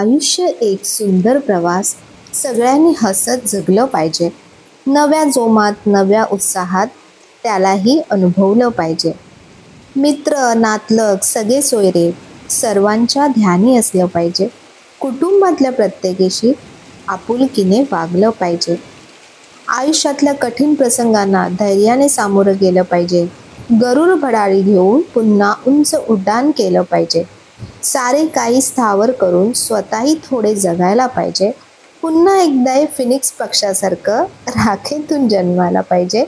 आयुष्य एक सुंदर प्रवास, सगळ्यांनी हसत जगलं पाहिजे. नव्या जोमात, नव्या उत्साहात त्यालाही अनुभवलं पाहिजे. मित्र, नातलग, सगळे सोयरे सर्वांच्या ध्यानी असलं पाहिजे. कुटुंबातल्या प्रत्येकाशी आपुलकीने वागलं पाहिजे. आयुष्यातल्या कठीण प्रसंगांना धैर्याने सामोरं गेलं पाहिजे. गरुड भरारी घेऊन पुन्हा उंच उड्डाण केलं पाहिजे. सारे काही स्थावर करून स्वतःही थोडे जगायला पाहिजे. पुन्हा एकदा फिनिक्स पक्षासारखं राखेतून जन्माला पाहिजे.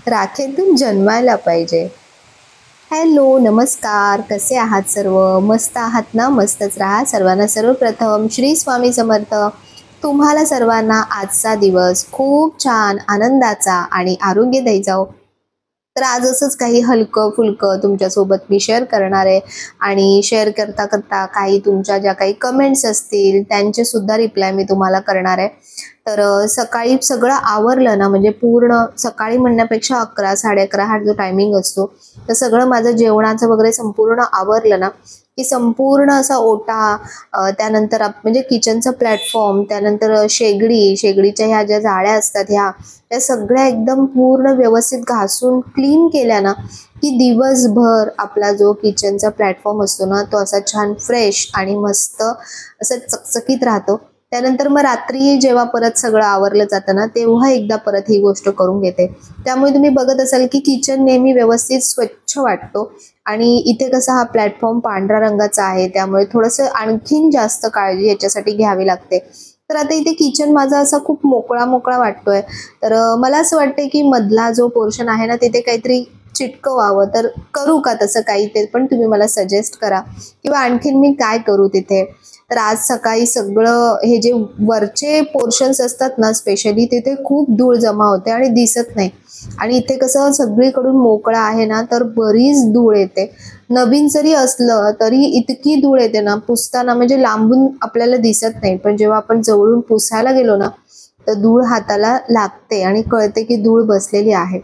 राखेतून जन्मायला पाहिजे. हॅलो, नमस्कार. कसे आहात सर्व? मस्त आहात ना? मस्तच राहा. सर्वांना सर्वप्रथम श्री स्वामी समर्थ. तुम्हाला सर्वांना आजचा दिवस खूप छान, आनंदाचा आणि आरोग्यदायी जाओ. तर आज असंच काही हलकं फुलकं तुमच्यासोबत मी शेअर करणार आहे. आणि शेअर करता करता काही तुमच्या ज्या काही कमेंट्स असतील त्यांचे सुद्धा रिप्लाय मी तुम्हाला करणार आहे. तर सकाळी सगळं आवरलं ना, म्हणजे पूर्ण सकाळी म्हणण्यापेक्षा 11, 11:30 हा जो टायमिंग असतो, तर सगळं माझं जेवणाचं वगैरे संपूर्ण आवरलं ना की संपूर्ण असा ओटा, त्यानंतर म्हणजे किचनचा प्लॅटफॉर्म, त्यानंतर शेगडीच्या ह्या ज्या जाळ्या असतात त्या सगळ्या एकदम पूर्ण व्यवस्थित घासून क्लीन केल्या ना की दिवसभर आपला जो किचनचा प्लॅटफॉर्म असतो ना तो असा छान फ्रेश आणि मस्त असं चकचकीत राहतो. त्यानंतर मग रात्री जेव्हा परत सगळं आवरलं जातं ना तेव्हा एकदा परत ही गोष्ट करून घेते. त्यामुळे तुम्ही बघत असाल की किचन नेहमी व्यवस्थित स्वच्छ वाटतो. आणि इथे कसा हा प्लॅटफॉर्म पांढऱ्या रंगाचा आहे त्यामुळे थोडंसं आणखीन जास्त काळजी याच्यासाठी घ्यावी लागते. तर आता इथे किचन माझा असा खूप मोकळा मोकळा वाटतोय. तर मला असं वाटतंय की मधला जो पोर्शन आहे ना तिथे काहीतरी चिटकवावं. तर करू का तसं काही, ते पण तुम्ही मला सजेस्ट करा, किंवा आणखीन मी काय करू तिथे. तर आज सकाळी सगळं हे जे वरचे पोर्शन्स असतात ना स्पेशली तिथे खूप धूळ जमा होते आणि दिसत नाही. आणि इथे कसं सगळीकडून मोकळा आहे ना तर बरीच धूळ येते. नवीन जरी असलं तरी इतकी धूळ येते ना पुसताना, म्हणजे लांबून आपल्याला दिसत नाही पण जेव्हा आपण जवळून पुसायला गेलो ना तर धूळ हाताला लागते आणि कळते की धूळ बसलेली आहे.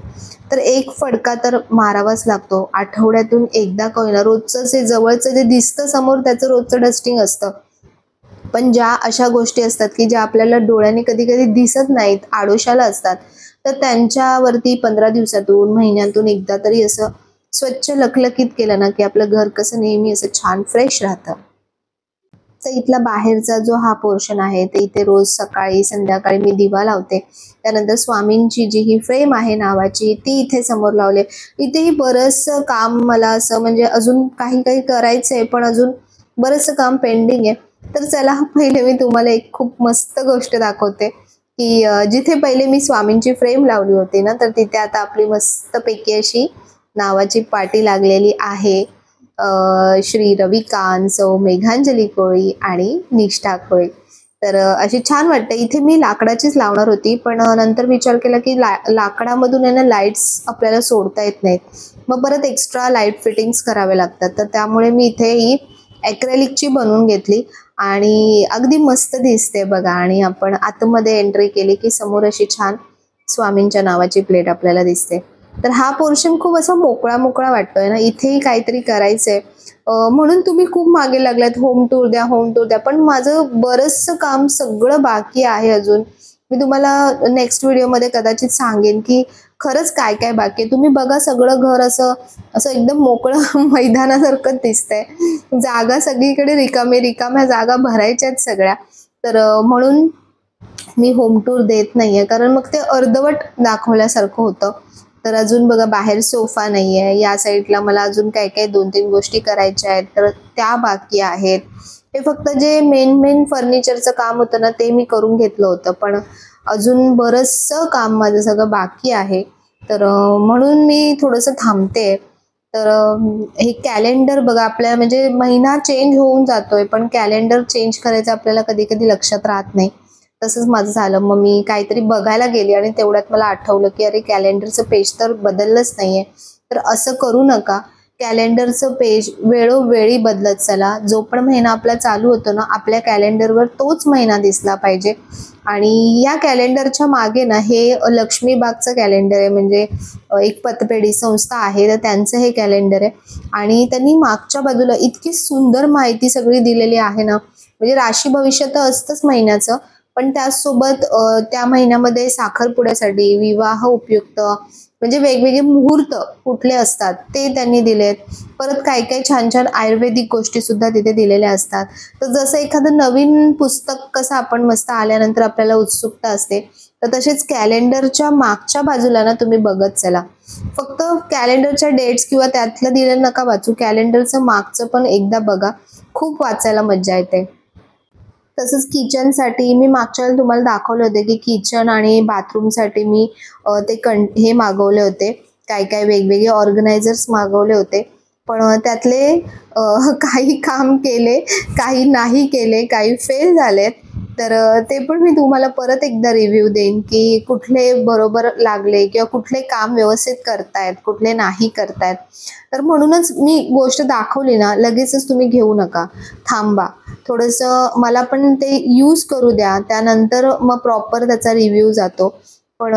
तर एक फडका तर मारावाच लागतो. आठवड्यातून एकदा का होईना, रोजचं जे जवळचं जे दिसतं समोर त्याचं रोजचं डस्टिंग असतं. पण ज्या अशा गोष्टी असतात की ज्या आपल्याला डोळ्याने कधी कधी दिसत नाहीत, आडोशाला असतात, तर त्यांच्यावरती 15 दिवसातून, महिन्यातून एकदा तरी असं स्वच्छ लखलखीत केलं ना की आपलं घर कसं नेहमी असं छान फ्रेश राहतं. तर इथला बाहेरचा जो हा पोर्शन आहे ते इथे रोज सकाळी संध्याकाळी मी दिवा लावते. त्यानंतर स्वामींची जी ही फ्रेम आहे नावाची ती इथे समोर लावले. इथेही बरंचसं काम मला असं म्हणजे अजून काही काही करायचंय पण अजून बरंचसं काम पेंडिंग आहे. तर चला पहिले मी तुम्हाला एक खूप मस्त गोष्ट दाखवते की जिथे पहिले मी स्वामींची फ्रेम लावली होती ना तर तिथे आता आपली मस्तपैकी अशी नावाची पाटी लागलेली आहे. श्री रविकांत, सौ मेघांजली कोळी आणि निष्ठा कोळी. तर अशी छान वाटते. इथे मी लाकडाचीच लावणार होती पण नंतर विचार केला की लाकडामधून आहे ना लाईट्स आपल्याला सोडता येत नाहीत, मग परत एक्स्ट्रा लाईट फिटिंग्स करावे लागतात. तर त्यामुळे मी इथे ही ॲक्रेलिकची बनवून घेतली आणि अगदी मस्त दिसते बघा. आणि आपण आतमध्ये एंट्री केली की समोर अशी छान स्वामींच्या नावाची प्लेट आपल्याला दिसते. तर हा पोर्शन खूप असा मोकळा मोकळा वाटतोय ना. इथेही काहीतरी करायचंय म्हणून तुम्ही खूप मागे लागलात, होम टूर द्या, होम टूर द्या. पण माझं बरंचसं काम सगळं बाकी आहे अजून. मी तुम्हाला नेक्स्ट व्हिडिओमध्ये कदाचित सांगेन की खरंच काय काय बाकी आहे. तुम्ही बघा सगळं घर असं असं एकदम मोकळं मैदानासारखं दिसतंय. जागा सगळीकडे रिकाम्या जागा भरायच्यात सगळ्या. तर म्हणून मी होम टूर देत नाहीये, कारण मग ते अर्धवट दाखवल्यासारखं होतं. तर अजून बघा बाहेर सोफा नाहीये, या साईडला मला अजून काय काय 2-3 गोष्टी करायच्या आहेत तर त्या बाकी आहेत. हे फक्त जे मेन फर्निचरचं काम होतं ना ते मी करून घेतलं होतं, पण अजून बरंचसं काम माझं सगळं बाकी आहे. तर म्हणून मी थोडंसं थांबते. तर हे कॅलेंडर बघा, आपल्या म्हणजे महिना चेंज होऊन जातोय पण कॅलेंडर चेंज करायचं आपल्याला कधी कधी लक्षात राहत नाही. तसंच माझं झालं. मग मी काहीतरी बघायला गेली आणि तेवढ्यात मला आठवलं की अरे कॅलेंडरचं पेज तर बदललंच नाहीये. तर असं करू नका. कॅलेंडरचं पेज वेळोवेळी बदलत चला. जो पण महिना आपला चालू होतो ना आपल्या कॅलेंडरवर तोच महिना दिसला पाहिजे. आणि या कॅलेंडरच्या मागे ना हे लक्ष्मीबागचं कॅलेंडर आहे, म्हणजे एक पतपेढी संस्था आहे तर त्यांचं हे कॅलेंडर आहे. आणि त्यांनी मागच्या बाजूला इतकी सुंदर माहिती सगळी दिलेली आहे ना म्हणजे राशी भविष्य तर असतंच महिन्याचं, पण त्याचसोबत त्या महिन्यामध्ये साखरपुड्यासाठी विवाह उपयुक्त म्हणजे वेगवेगळे मुहूर्त कुठले असतात ते त्यांनी दिलेत. परत काही काही छान छान आयुर्वेदिक गोष्टी सुद्धा तिथे दिलेल्या असतात. तर जसं एखादं नवीन पुस्तक कसं आपण मस्त आल्यानंतर आपल्याला उत्सुकता असते, तर तसेच कॅलेंडरच्या मागच्या बाजूला ना तुम्ही बघत चला. फक्त कॅलेंडरच्या डेट्स किंवा त्यातलं दिलेलं नका वाचू, कॅलेंडरचं मागचं पण एकदा बघा, खूप वाचायला मज्जा येते. तसंच किचनसाठी मी मागच्या वेळेला तुम्हाला दाखवले होते की किचन आणि बाथरूमसाठी मी हे मागवले होते, काय काय वेगवेगळे ऑर्गनायझर्स मागवले होते. पण त्यातले काही काम केले, काही नाही केले, काही फेल झालेत. तर ते पण मी तुम्हाला परत एकदा रिव्ह्यू देईन की कुठले बरोबर लागले किंवा कुठले काम व्यवस्थित करतायत, कुठले नाही करतायत. तर म्हणूनच मी गोष्ट दाखवली ना लगेचच तुम्ही घेऊ नका, थांबा थोडंसं, मला पण ते यूज करू द्या, त्यानंतर मग प्रॉपर त्याचा रिव्ह्यू जातो. पण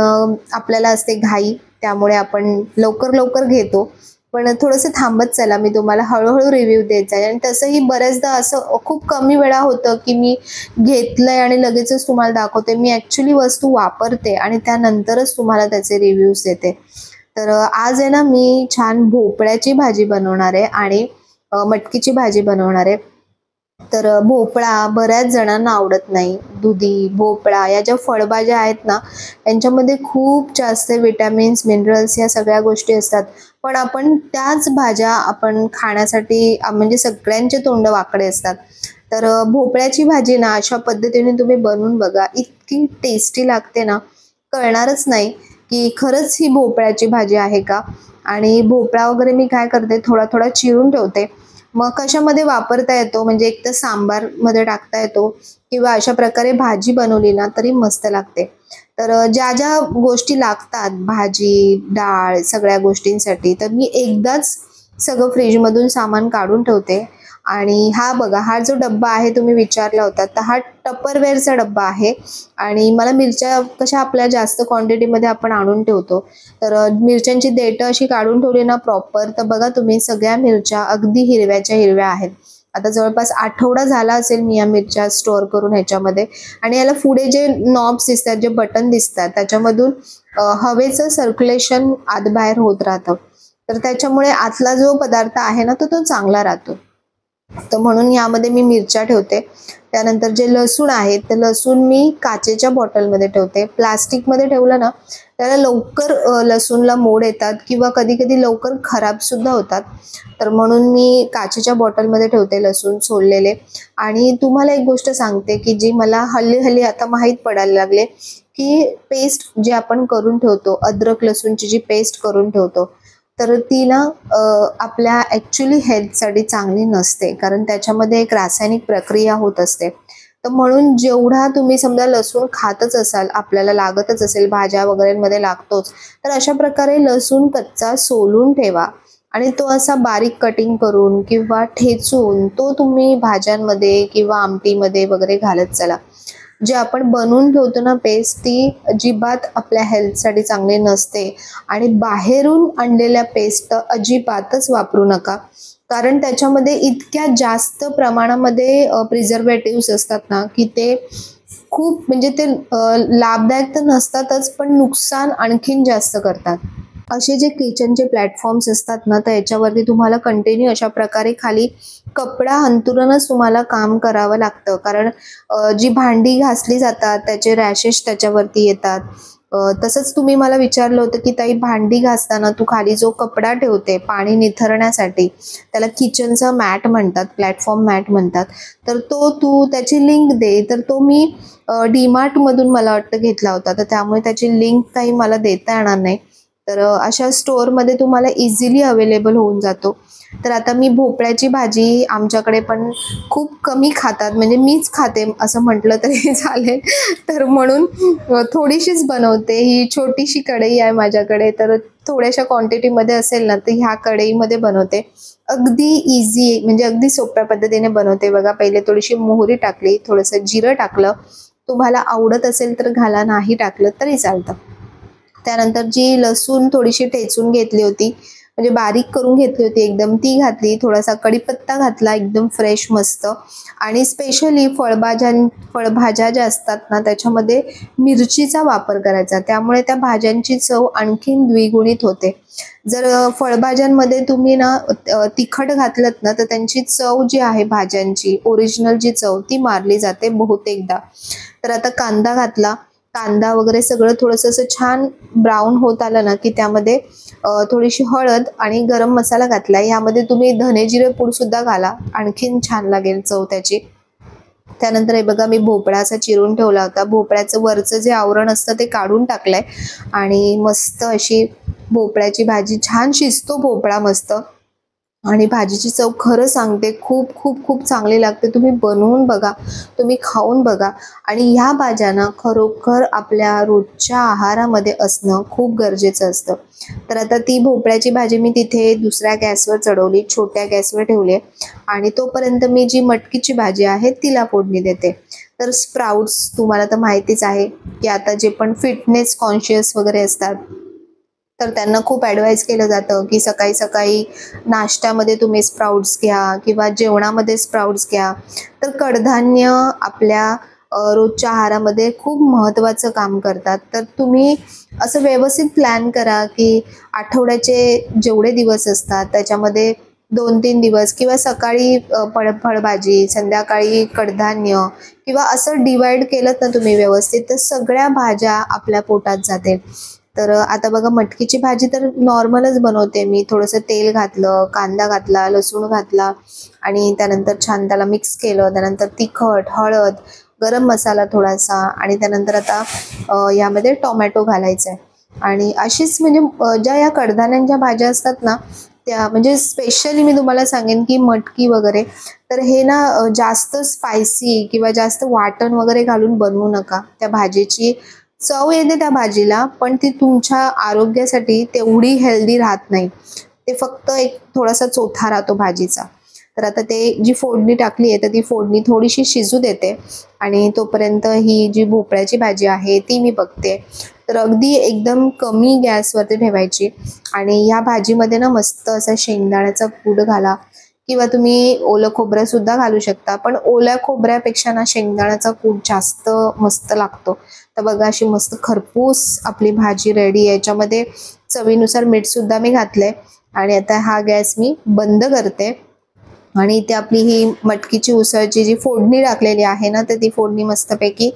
आपल्याला असते घाई, त्यामुळे आपण लवकर लवकर घेतो. पण थोडंसं थांबत चला, मी तुम्हाला हळूहळू रिव्ह्यू देत जाईल. आणि तसंही बऱ्याचदा असं खूप कमी वेळा होतं की मी घेतलंय आणि लगेचच तुम्हाला दाखवते. मी ॲक्च्युली वस्तू वापरते आणि त्यानंतरच तुम्हाला त्याचे रिव्ह्यूज देते. तर आज आहे ना मी छान भोपळ्याची भाजी बनवणार आहे आणि मटकीची भाजी बनवणार आहे. तर भोपळा बऱ्याच जणांना आवडत नाही. दुधी, भोपळा या ज्या फळभाज्या आहेत ना, यांच्यामध्ये खूप जास्त विटॅमिन्स, मिनरल्स या सगळ्या गोष्टी असतात. पण आपण त्याच भाज्या आपण खाण्यासाठी म्हणजे सगळ्यांचे तोंड वाकडे असतात. तर भोपळ्याची भाजी ना अशा पद्धतीने तुम्ही बनवून बघा. इतकी टेस्टी लागते ना, कळणारच नाही की खरंच ही भोपळ्याची भाजी आहे का. आणि भोपळा वगैरे मी काय करते, थोडा थोडा चिरून ठेवते. मग कशामध्ये वापरता येतो, म्हणजे एक तर सांबारमध्ये टाकता येतो किंवा अशा प्रकारे भाजी बनवली ना तरी मस्त लागते. तर ज्या ज्या गोष्टी लागतात भाजी, डाळ सगळ्या गोष्टींसाठी, तर मी एकदाच सगळं फ्रीजमधून सामान काढून ठेवते. आणि हा बघा, हा जो डब्बा आहे तुम्ही विचारला होता, तर हा टपरवेअरचा डब्बा आहे. आणि मला मिरच्या कशा आपल्या जास्त क्वांटिटीमध्ये आपण आणून ठेवतो, तर मिरच्यांची देठं अशी काढून ठेवली ना प्रॉपर, तर बघा तुम्ही सगळ्या मिरच्या अगदी हिरव्याच्या हिरव्या आहेत. आता जवळपास आठवडा झाला असेल मी या मिरच्या स्टोअर करून ह्याच्यामध्ये. आणि याला पुढे जे नॉब्स दिसतात, जे बटन दिसतात, त्याच्यामधून हवेचं सर्क्युलेशन आतबाहेर होत राहतं. तर त्याच्यामुळे आतला जो पदार्थ आहे ना तो चांगला राहतो. तर म्हणून यामध्ये मी मिरच्या ठेवते. त्यानंतर जे लसूण आहे, तर लसूण मी काचेच्या बॉटलमध्ये ठेवते. प्लास्टिकमध्ये ठेवलं ना त्याला लवकर लसूणला मोड येतात किंवा कधी कधी लवकर खराबसुद्धा होतात. तर म्हणून मी काचेच्या बॉटलमध्ये ठेवते लसूण सोललेले. आणि तुम्हाला एक गोष्ट सांगते की जी मला हल्ली हल्ली आता माहीत पडायला लागले, की पेस्ट जी आपण करून ठेवतो, अद्रक लसूणची जी पेस्ट करून ठेवतो, तर ती ना आपल्या ॲक्च्युली हेल्थसाठी चांगली नसते, कारण त्याच्यामध्ये एक रासायनिक प्रक्रिया होत असते. तर म्हणून जेवढा तुम्ही समजा लसूण खातच असाल, आपल्याला लागतच असेल, भाज्या वगैरेमध्ये लागतोच, तर अशा प्रकारे लसूण कच्चा सोलून ठेवा. आणि तो असा बारीक कटिंग करून किंवा ठेचून तो तुम्ही भाज्यांमध्ये किंवा आमटीमध्ये वगैरे घालत चला. जे आपण बनवून ठेवतो ना पेस्ट, ती अजिबात आपल्या हेल्थसाठी चांगली नसते. आणि बाहेरून आणलेल्या पेस्ट तर अजिबातच वापरू नका, कारण त्याच्यामध्ये इतक्या जास्त प्रमाणामध्ये प्रिझर्वेटिव्स असतात ना की ते खूप म्हणजे ते लाभदायक तर नसतातच, पण नुकसान आणखीन जास्त करतात. असे जे किचनचे प्लॅटफॉर्म्स असतात ना, तर याच्यावरती तुम्हाला कंटिन्यू अशा प्रकारे खाली कपडा अंथरूनच तुम्हाला काम करावं लागतं, कारण जी भांडी घासली जातात त्याचे रॅशेस त्याच्यावरती येतात. तसंच तुम्ही मला विचारलं होतं की ताई, भांडी घासताना तू खाली जो कपडा ठेवते पाणी निथरण्यासाठी, त्याला किचनचा मॅट म्हणतात, प्लॅटफॉर्म मॅट म्हणतात. तर तो तू त्याची लिंक दे. तर तो मी डीमार्टमधून मला वाटतं घेतला होता, तर त्यामुळे त्याची लिंक काही मला देता येणार नाही. तर अशा स्टोअरमध्ये तुम्हाला इझिली अवेलेबल होऊन जातो. तर आता मी भोपळ्याची भाजी आमच्याकडे पण खूप कमी खातात, म्हणजे मीच खाते असं म्हटलं तरी चालेल. तर म्हणून थोडीशीच बनवते. ही छोटीशी कढई आहे माझ्याकडे, तर थोड्याशा क्वांटिटीमध्ये असेल ना तर ह्या कढईमध्ये बनवते. अगदी इझी, म्हणजे अगदी सोप्या पद्धतीने बनवते बघा. पहिले थोडीशी मोहरी टाकली, थोडंसं जिरं टाकलं, तुम्हाला आवडत असेल तर घाला, नाही टाकलं तरी चालतं. त्यानंतर जी लसूण थोडीशी ठेचून घेतली होती, म्हणजे बारीक करून घेतली होती एकदम, ती घातली. थोडासा कढीपत्ता घातला एकदम फ्रेश मस्त. आणि स्पेशली फळभाज्या ज्या असतात ना त्याच्यामध्ये मिरचीचा वापर करायचा, त्यामुळे त्या भाज्यांची चव आणखीन द्विगुणित होते. जर फळभाज्यांमध्ये तुम्ही ना तिखट घातलत ना तर त्यांची चव जी आहे भाज्यांची ओरिजिनल जी चव ती मारली जाते बहुतेकदा. तर आता कांदा घातला, कांदा वगैरे सगळं थोडंसं असं छान ब्राऊन होत आलं ना की त्यामध्ये थोडीशी हळद आणि गरम मसाला घातला. यामध्ये तुम्ही धने जिरे पूड सुद्धा घाला, आणखीन छान लागेल चव त्याची. त्यानंतर हे बघा मी भोपळा असा चिरून ठेवला होता, भोपळ्याचं वरचं जे आवरण असतं ते काढून टाकलंय आणि मस्त अशी भोपळ्याची भाजी, छान शिजतो भोपळा मस्त. आणि भाजीची चव खरं सांगते खूप खूप खूप चांगली लागते. तुम्ही बनवून बघा, तुम्ही खाऊन बघा. आणि ह्या भाज्या ना खरोखर आपल्या रोजच्या आहारामध्ये असणं खूप गरजेचं असतं. तर आता ती भोपळ्याची भाजी मी तिथे दुसऱ्या गॅसवर चढवली, छोट्या गॅसवर ठेवली आणि तोपर्यंत मी जी मटकीची भाजी आहे तिला फोडणी देते. तर स्प्राउट्स तुम्हाला तर माहितीच आहे की आता जे पण फिटनेस कॉन्शियस वगैरे असतात तर त्यांना खूप ॲडवाईज केलं जातं की सकाळी सकाळी नाश्त्यामध्ये तुम्ही स्प्राउट्स घ्या किंवा जेवणामध्ये स्प्राउट्स घ्या. तर कडधान्य आपल्या रोजच्या आहारामध्ये खूप महत्त्वाचं काम करतात. तर तुम्ही असं व्यवस्थित प्लॅन करा की आठवड्याचे जेवढे दिवस असतात त्याच्यामध्ये 2-3 दिवस किंवा सकाळी फळभाजी, संध्याकाळी कडधान्य किंवा असं डिवाइड केलं ना तुम्ही व्यवस्थित तर सगळ्या भाज्या आपल्या पोटात जातील. तर आता बघा मटकीची भाजी तर नॉर्मलच बनवते मी. थोडंसं तेल घातलं, कांदा घातला, लसूण घातला आणि त्यानंतर छान त्याला मिक्स केलं. त्यानंतर तिखट, हळद, गरम मसाला थोडासा आणि त्यानंतर आता यामध्ये टोमॅटो घालायचा आहे. आणि अशीच म्हणजे ज्या या कडधान्यांच्या भाज्या असतात ना त्या म्हणजे स्पेशली मी तुम्हाला सांगेन की मटकी वगैरे तर हे ना जास्त स्पायसी किंवा जास्त वाटण वगैरे घालून बनवू नका. त्या भाजीची चव येते त्या भाजीला पण ती तुमच्या आरोग्यासाठी तेवढी हेल्दी राहत नाही. ते फक्त एक थोडासा चोथा राहतो भाजीचा. तर आता ते जी फोडणी टाकली आहे तर ती फोडणी थोडीशी शिजू देते आणि तोपर्यंत ही जी भोपळ्याची भाजी आहे ती मी बघते. तर अगदी एकदम कमी गॅसवरती ठेवायची आणि ह्या भाजीमध्ये ना मस्त असा शेंगदाण्याचा कूट घाला किंवा तुम्ही ओलं खोबरं सुद्धा घालू शकता. पण ओल्या खोबऱ्यापेक्षा ना शेंगदाण्याचा कूट जास्त मस्त लागतो. तर बघा अशी मस्त खरपूस आपली भाजी रेडी आहे. याच्यामध्ये चवीनुसार मीठ सुद्धा मी घातलंय आणि आता हा गॅस मी बंद करते. आणि इथे आपली ही मटकीची उसळची जी फोडणी टाकलेली आहे ना तर ती फोडणी मस्तपैकी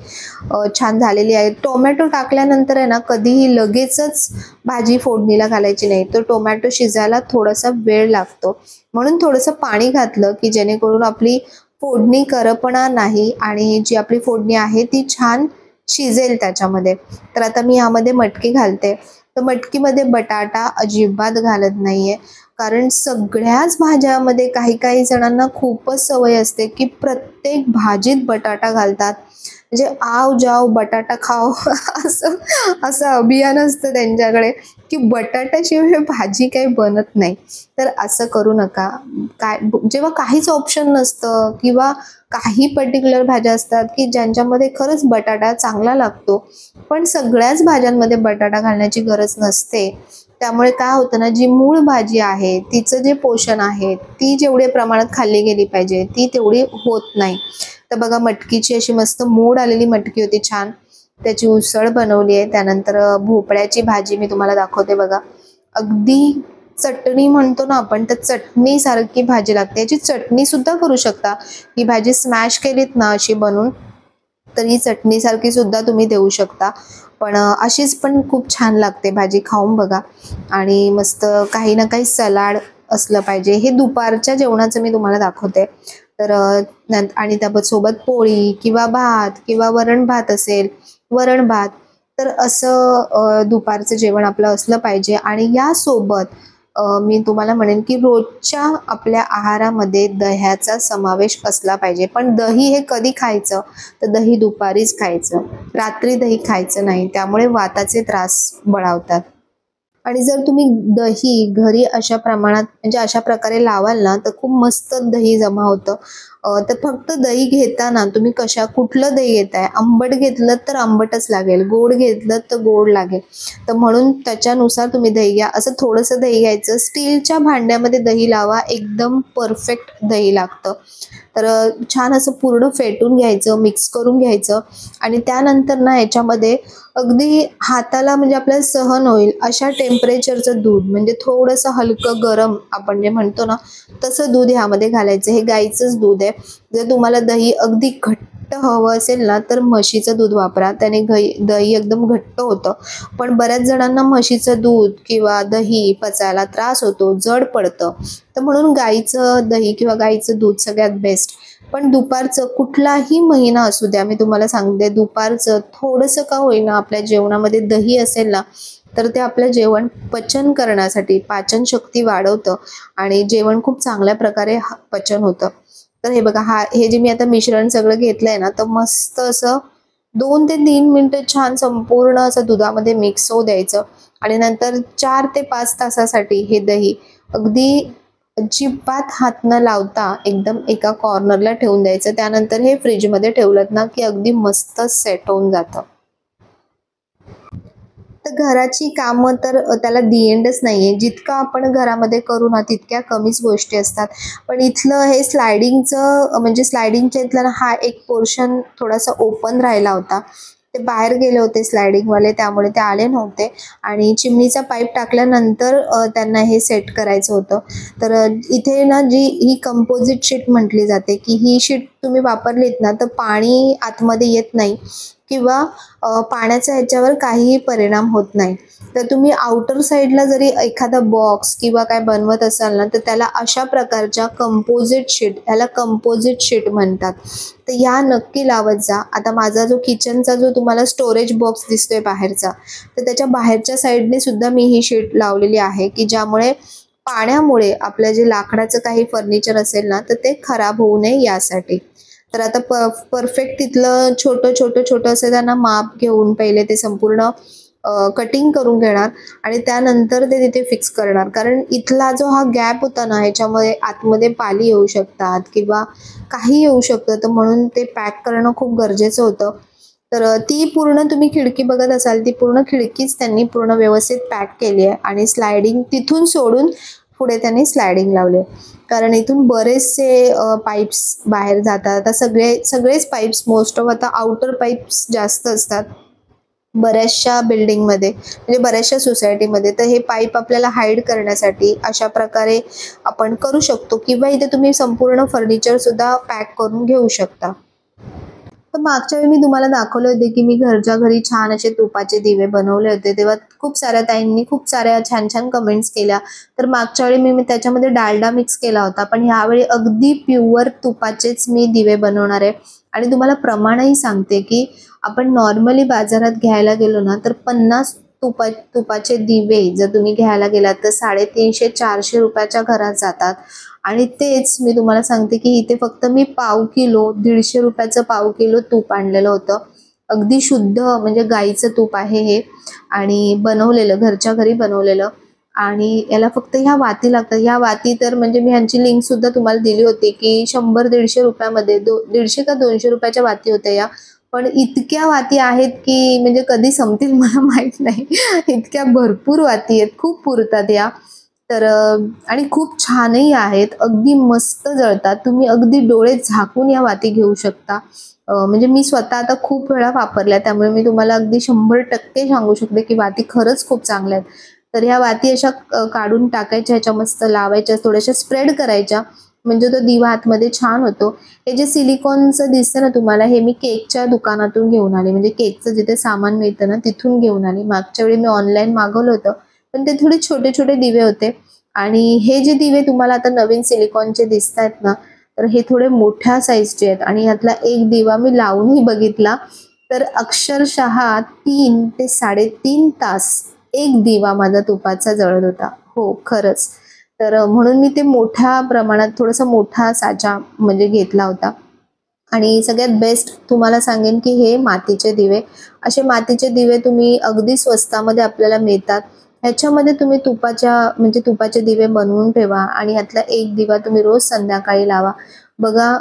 छान झालेली आहे. टोमॅटो टाकल्यानंतर आहे ना कधीही लगेचच भाजी फोडणीला घालायची नाही. तो टोमॅटो शिजायला थोडासा वेळ लागतो, म्हणून थोडंसं पाणी घातलं की जेणेकरून आपली फोडणी करपणार नाही आणि जी आपली फोडणी आहे ती छान शिजेल त्याच्यामध्ये. तर आता मी यामध्ये मटकी घालते. तर मटकीमध्ये बटाटा अजिबात घालत नाहीये, कारण सगळ्याच भाज्यामध्ये काही काही जणांना खूपच सवय असते की प्रत्येक भाजीत बटाटा घालतात. म्हणजे आव जाव बटाटा खाओ असं असं अभियान असतं त्यांच्याकडे की बटाट्याशिवाय भाजी काही बनत नाही. तर असं करू नका. काय जेव्हा काहीच ऑप्शन नसतं किंवा काही पर्टिक्युलर भाज्या असतात की ज्यांच्यामध्ये खरंच बटाटा चांगला लागतो पण सगळ्याच भाज्यांमध्ये बटाटा घालण्याची गरज नसते. त्यामुळे काय होतं ना जी मूळ भाजी आहे तिचं जे पोषण आहे ती जेवढे प्रमाणात खाल्ली गेली पाहिजे ती तेवढी होत नाही. तर बघा मटकीची अशी मस्त मोड आलेली मटकी होती छान, त्याची उसळ बनवली आहे. त्यानंतर भोपळ्याची भाजी मी तुम्हाला दाखवते बघा. अगदी चटणी म्हणतो ना आपण तर चटणी सारखी भाजी लागते. याची चटणी सुद्धा करू शकता. ही भाजी स्मॅश केलीत ना अशी बनवून तर ही चटणीसारखी सुद्धा तुम्ही देऊ शकता. पण अशीच पण खूप छान लागते भाजी, खाऊन बघा. आणि मस्त काही ना काही सलाड असलं पाहिजे. हे दुपारच्या जेवणाचं मी तुम्हाला दाखवते. तर आणि त्यासोबत पोळी किंवा भात किंवा वरण भात असेल, वरण भात तर असं दुपारचं जेवण आपलं असलं पाहिजे. आणि यासोबत मी तुम्हाला म्हणेन की रोजच्या आपल्या आहारामध्ये दह्याचा समावेश असला पाहिजे. पण दही हे कधी खायचं तर दही दुपारीच खायचं, रात्री दही खायचं नाही, त्यामुळे वाताचे त्रास बळावतात. आणि जर तुम्ही दही घरी अशा प्रमाणात म्हणजे अशा प्रकारे लावाल ना, तर खूप मस्त दही जमा होतं. तर फक्त दही घेताना तुम्ही कुठलं दही घेताय, आंबट घेतलं तर आंबटच लागेल, गोड घेतलं तर गोड लागेल. तर म्हणून त्याच्यानुसार तुम्ही दही घ्या. असं थोडंसं दही घ्यायचं, स्टीलच्या भांड्यामध्ये दही लावा, एकदम परफेक्ट दही लागतं. तर छान असं पूर्ण फेटून घ्यायचं, मिक्स करून घ्यायचं आणि त्यानंतर ना ह्याच्यामध्ये अगदी हाताला म्हणजे आपल्याला सहन होईल अशा टेम्परेचरचं दूध, म्हणजे थोडंसं हलकं गरम आपण जे म्हणतो ना, तसं दूध ह्यामध्ये घालायचं. हे गाईचंच दूध आहे. जर तुम्हाला दही अगदी घट्ट हवं असेल ना, तर म्हशीचं दूध वापरा, त्याने दही एकदम घट्ट होतं. पण बऱ्याच जणांना म्हशीचं दूध किंवा दही पचायला त्रास होतो, जड पडतं. तर म्हणून गाईचं दही किंवा गाईचं दूध सगळ्यात बेस्ट. पण दुपारचं कुठलाही महिना असू द्या, मी तुम्हाला सांगते, दुपारचं थोडंसं का होईना आपल्या जेवणामध्ये दही असेल ना, तर ते आपलं जेवण पचन करण्यासाठी पाचन शक्ती वाढवतं आणि जेवण खूप चांगल्या प्रकारे पचन होतं. तर हे बघा, हे जे मी आता मिश्रण सगळं घेतलंय ना, तर मस्त असं 2 ते 3 मिनिटं छान संपूर्ण असं दुधामध्ये मिक्स होऊ द्यायचं आणि नंतर 4 ते 5 तासासाठी हे दही अगदी अजिबात हात न लावता एकदम एका कॉर्नरला ठेवून द्यायचं. त्यानंतर हे फ्रीजमध्ये ठेवलं ना, की अगदी मस्त सेट होऊन जातं. तर घराची कामं तर त्याला दी एंडच नाहीये. जितकं आपण घरामध्ये करू ना, तितक्या कमीच गोष्टी असतात. पण इथलं हे स्लायडिंगचं म्हणजे स्लायडिंगच्या इथला ना हा एक पोर्शन थोडासा ओपन राहिला होता. ते बाहेर गेले होते स्लायडिंगवाले, त्यामुळे ते आले नव्हते आणि चिमणीचा पाईप टाकल्यानंतर त्यांना हे सेट करायचं होतं. तर इथे ना ही कंपोजिट शीट म्हटली जाते, की ही शीट तुम्ही वापरलीत ना, तर पाणी आतमध्ये येत नाही किंवा पाण्याचा ह्याच्यावर काहीही परिणाम होत नाही. तर तुम्ही आउटर साईडला जरी एखादा बॉक्स किंवा काय बनवत असाल ना, तर त्याला अशा प्रकारच्या कंपोजिट शीट, याला कंपोजिट शीट म्हणतात. तर या नक्की लावत जा. आता माझा जो किचनचा जो तुम्हाला स्टोरेज बॉक्स दिसतोय बाहेरचा, तर त्याच्या बाहेरच्या साईडने सुद्धा मी ही शीट लावलेली आहे, की ज्यामुळे पाण्यामुळे आपलं जे लाकडाचं काही फर्निचर असेल ना, तर ते खराब होऊ नये यासाठी. तर आता परफेक्ट तिथलं छोटं असं त्यांना माप घेऊन पहिले ते संपूर्ण कटिंग करून घेणार आणि त्यानंतर ते तिथे फिक्स करणार. कारण इथला जो हा गॅप होता ना, ह्याच्यामुळे आतमध्ये पाली येऊ शकतात किंवा काही येऊ शकतं. तर म्हणून ते पॅक करणं खूप गरजेचं होतं. तर ती पूर्ण तुम्ही खिडकी बघत असाल, ती पूर्ण खिडकीच त्यांनी पूर्ण व्यवस्थित पॅक केली आहे आणि स्लायडिंग तिथून सोडून पुढे त्यांनी स्लायडिंग लावले. कारण इथून बरेचसे पाईप्स बाहेर जातात. आता सगळेच पाईप्स मोस्ट ऑफ आता आउटर पाईप्स जास्त असतात बऱ्याचशा बिल्डिंगमध्ये, म्हणजे बऱ्याचशा सोसायटीमध्ये. तर हे पाईप आपल्याला हाईड करण्यासाठी अशा प्रकारे आपण करू शकतो किंवा इथे तुम्ही संपूर्ण फर्निचरसुद्धा पॅक करून घेऊ शकता. तर मागच्या वेळी मी तुम्हाला दाखवले होते, की मी घरच्या घरी छान असे तुपाचे दिवे बनवले होते. तेव्हा खूप साऱ्या ताईंनी खूप साऱ्या छान-छान कमेंट्स केल्या. तर मागच्या वेळी मी त्याच्यामध्ये डालडा मिक्स केला होता. पण ह्यावेळी अगदी प्युअर तुपाचेच मी दिवे बनवणार आहे आणि तुम्हाला प्रमाणही सांगते, की आपण नॉर्मली बाजारात घ्यायला गेलो ना, तर 50 तुपाचे दिवे जर तुम्ही घ्यायला गेलात, तर ₹350-400 घरात जातात. आणि तेच मी तुम्हाला सांगते, की इथे फक्त मी पाव किलो, ₹150चं पाव किलो तूप आणलेलं होतं. अगदी शुद्ध म्हणजे गाईचं तूप आहे हे आणि बनवलेलं, घरच्या घरी बनवलेलं. आणि याला फक्त ह्या वाती लागतात. ह्या वाती तर म्हणजे मी ह्यांची लिंकसुद्धा तुम्हाला दिली होती, की ₹100-150 ₹150 का ₹200च्या वाती होत्या या. पण इतक्या वाती आहेत, की म्हणजे कधी संपतील मला माहीत नाही. इतक्या भरपूर वाती आहेत, खूप पुरतात या. तर आणि खूप छानही आहेत, अगदी मस्त जळतात. तुम्ही अगदी डोळे झाकून या वाती घेऊ शकता. म्हणजे मी स्वतः आता खूप वेळा वापरल्या, त्यामुळे मी तुम्हाला अगदी 100% सांगू शकते, की वाती खरंच खूप चांगल्या आहेत. तर ह्या वाती अशा काढून टाकायच्या, ह्याच्या मस्त लावायच्या, थोड्याशा स्प्रेड करायच्या, म्हणजे तो दिवा आतमध्ये छान होतो. हे जे सिलिकॉनचं दिसतं ना तुम्हाला, हे मी केकच्या दुकानातून घेऊन आले, म्हणजे केकचं जिथे सामान मिळतं ना, तिथून घेऊन आले. मागच्या वेळी मी ऑनलाईन मागवलं होतं, पण ते थोडे छोटे-छोटे दिवे होते आणि हे जे दिवे तुम्हाला आता नवीन सिलिकॉनचे दिसतायत ना, तर हे थोडे मोठ्या साईजचे आहेत आणि ह्यातला एक दिवा मी लावूनही बघितला, तर अक्षरशः 3 ते 3.5 तास एक दिवा माझा तुपाचा जळत होता. हो, खरंच. तर म्हणून मी ते मोठ्या प्रमाणात थोडासा मोठा साचा म्हणजे घेतला होता. आणि सगळ्यात बेस्ट तुम्हाला सांगेन, की हे मातीचे दिवे. असे मातीचे दिवे तुम्ही अगदी स्वस्तामध्ये आपल्याला मिळतात. ह्याच्यामध्ये तुम्ही तुपाचे दिवे बनवून ठेवा आणि यातला एक दिवा तुम्ही रोज संध्याकाळी लावा. बघा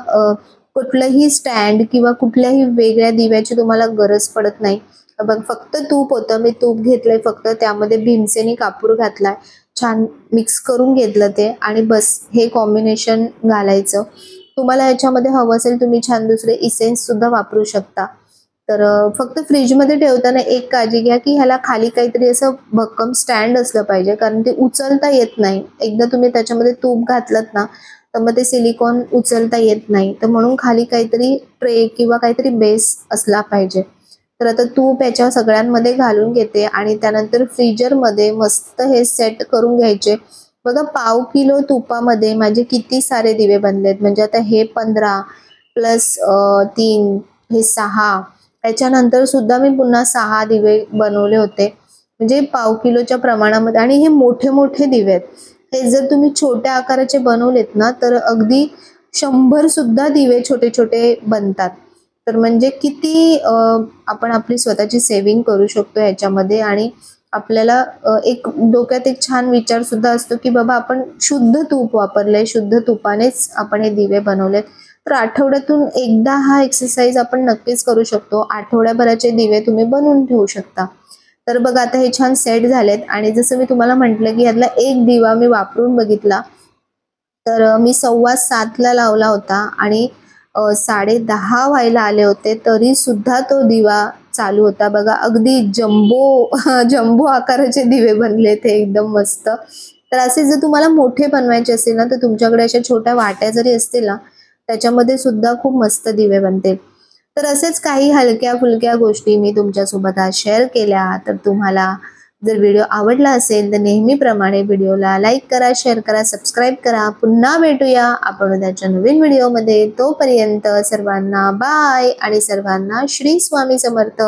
कुठलंही स्टँड किंवा कुठल्याही वेगळ्या दिव्याची तुम्हाला गरज पडत नाही. बघ फक्त तूप होतं, मी तूप घेतलंय, फक्त त्यामध्ये भीमसेनी कापूर घातलाय, छान मिक्स करून घेतलं ते आणि बस हे कॉम्बिनेशन घालायचं. तुम्हाला याच्यामध्ये हवं असेल तुम्ही छान दुसरे इसेन्स सुद्धा वापरू शकता. तर फक्त फ्रीजमध्ये ठेवताना एक काळजी घ्या की ह्याला खाली काहीतरी असं भक्कम स्टँड असलं पाहिजे, कारण ते उचलता येत नाही. एकदा तुम्ही त्याच्यामध्ये तूप घातलत ना तर मग ते सिलिकॉन उचलता येत नाही, तर म्हणून खाली काहीतरी ट्रे किंवा काहीतरी बेस असला पाहिजे. तर आता तूप याच्या सगळ्यांमध्ये घालून घेते आणि त्यानंतर फ्रीजरमध्ये मस्त हे सेट करून घ्यायचे. बघा 1/2 किलो तुपामध्ये माझे किती सारे दिवे बनलेत. म्हणजे आता हे 15 प्लस 3 हे 6, त्याच्यानंतर सुद्धा मी पुन्हा 6 दिवे बनवले होते. म्हणजे 1/2 किलोच्या प्रमाणामध्ये. आणि हे मोठे मोठे दिवे आहेत. हे जर तुम्ही छोट्या आकाराचे बनवलेत ना तर अगदी 100 सुद्धा दिवे छोटे छोटे बनतात. तर म्हणजे किती आपण आपली स्वतःची सेविंग करू शकतो ह्याच्यामध्ये. आणि आपल्याला एक डोक्यात एक छान विचार सुद्धा असतो की बाबा आपण शुद्ध तूप वापरलंय, शुद्ध तुपानेच आपण हे दिवे बनवलेत. तर आठवड्यातून एकदा हा एक्सरसाइज आपण नक्कीच करू शकतो. आठवड्याभराचे दिवे तुम्ही बनवून ठेवू शकता. तर बघा आता हे छान सेट झालेत आणि जसं मी तुम्हाला म्हटलं की यातला एक दिवा मी वापरून बघितला. तर मी 7:15ला लावला होता आणि 10:30 व्हायला आले होते तरी सुद्धा तो दिवा चालू होता. बघा अगदी जम्बो जम्बो आकाराचे दिवे बनले ते एकदम मस्त. तर असे जर तुम्हाला मोठे बनवायचे असेल ना तर तुमच्याकडे अशा छोट्या वाट्या जरी असतील ना त्याच्यामध्ये सुद्धा खूप मस्त दिवे बनतील. तर असेच काही हलक्या फुलक्या गोष्टी मी तुमच्यासोबत आज शेअर केल्या. तर तुम्हाला जर व्हिडिओ आवडला असेल तर नेहमीप्रमाणे व्हिडिओला लाईक करा, शेअर करा, सबस्क्राईब करा. पुन्हा भेटूया आपण उद्याच्या नवीन व्हिडिओमध्ये. तोपर्यंत सर्वांना बाय आणि सर्वांना श्री स्वामी समर्थ.